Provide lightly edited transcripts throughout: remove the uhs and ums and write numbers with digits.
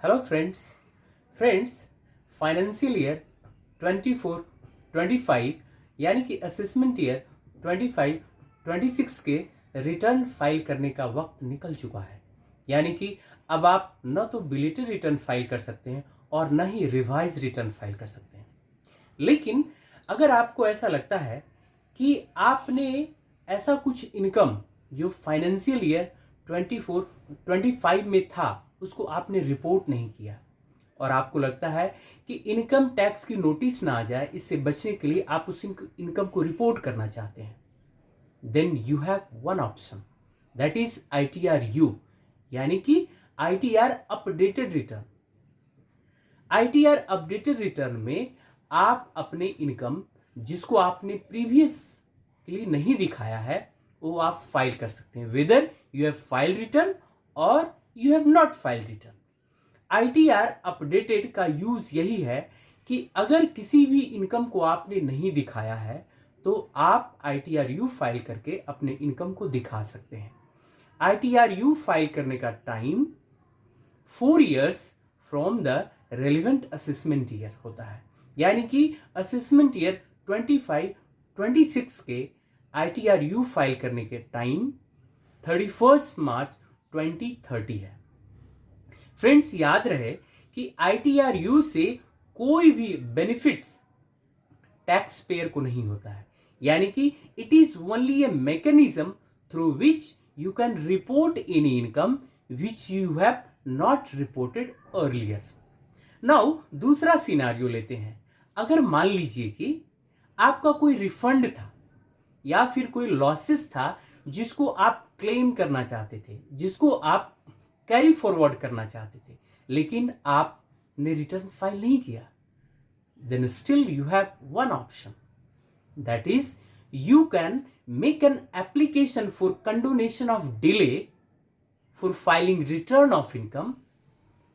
Hello friends financial year 24-25 यानी कि assessment year 25-26 के रिटर्न फाइल करने का वक्त निकल चुका है। यानी कि अब आप न तो बिलेटेड रिटर्न फाइल कर सकते हैं और न ही रिवाइज रिटर्न फाइल कर सकते हैं। लेकिन अगर आपको ऐसा लगता है कि आपने ऐसा कुछ इनकम जो फाइनेंशियल ईयर 24-25 में था उसको आपने रिपोर्ट नहीं किया और आपको लगता है कि इनकम टैक्स की नोटिस ना आ जाए, इससे बचने के लिए आप उस इनकम को रिपोर्ट करना चाहते हैं, then you have one option, that is ITR-U, यानी कि ITR updated return. ITR updated return में आप अपने इनकम जिसको आपने प्रीवियसली नहीं दिखाया है वो आप फाइल कर सकते हैं, whether you have file return और you have not file return. ITR updated का यूज यही है कि अगर किसी भी इनकम को आपने नहीं दिखाया है तो आप ITR-U फाइल करके अपने इनकम को दिखा सकते हैं। ITR-U फाइल करने का time 4 years from the relevant assessment year होता है, यानी कि असेसमेंट ईयर 25-26 के ITR-U फाइल करने के टाइम 31 मार्च 2030 है। फ्रेंड्स, याद रहे कि ITR-U से कोई भी बेनिफिट्स टैक्स पेयर को नहीं होता है, यानी कि it is only a mechanism through which you can report any income which you have not reported earlier. Now दूसरा सिनारियो लेते हैं। अगर मान लीजिए कि आपका कोई रिफंड था या फिर कोई लॉसेस था जिसको आप क्लेम करना चाहते थे, जिसको आप कैरी फॉरवर्ड करना चाहते थे, लेकिन आपने रिटर्न फाइल नहीं किया, then still you have one option, that is you can make an application for condonation of delay for filing return of income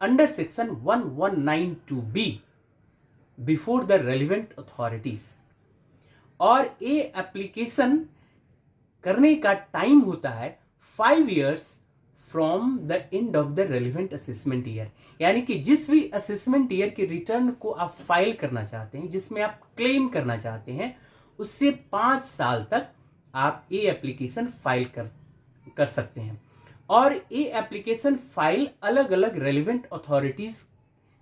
under section 1192B before the relevant authorities. और ये application करने का time होता है 5 years from the end of the relevant assessment year, यानी कि जिस भी असेसमेंट ईयर के रिटर्न को आप फाइल करना चाहते हैं, जिसमें आप क्लेम करना चाहते हैं, उससे 5 साल तक आप ये एप्लीकेशन फाइल कर सकते हैं। और ये एप्लीकेशन फाइल अलग अलग रेलिवेंट अथॉरिटीज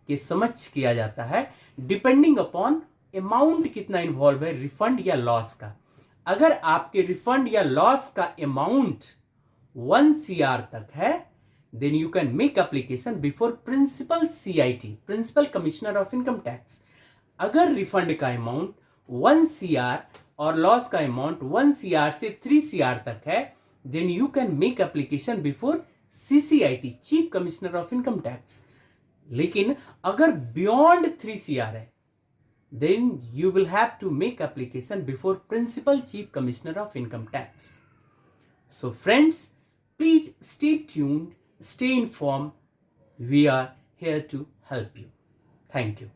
के समक्ष किया जाता है, डिपेंडिंग अपॉन अमाउंट कितना इन्वॉल्व है रिफंड या लॉस का। अगर आपके रिफंड या लॉस का अमाउंट 1 CR तक है, then you can make application before principal CIT, principal commissioner of income tax. अगर रिफंड का अमाउंट 1 CR और लॉस का अमाउंट 1 CR से 3 CR तक है, then you can make application before CCIT, chief commissioner of income tax. लेकिन अगर beyond 3 CR है, then you will have to make application before Principal Chief Commissioner of Income Tax. So friends, please stay tuned, stay informed. We are here to help you. Thank you.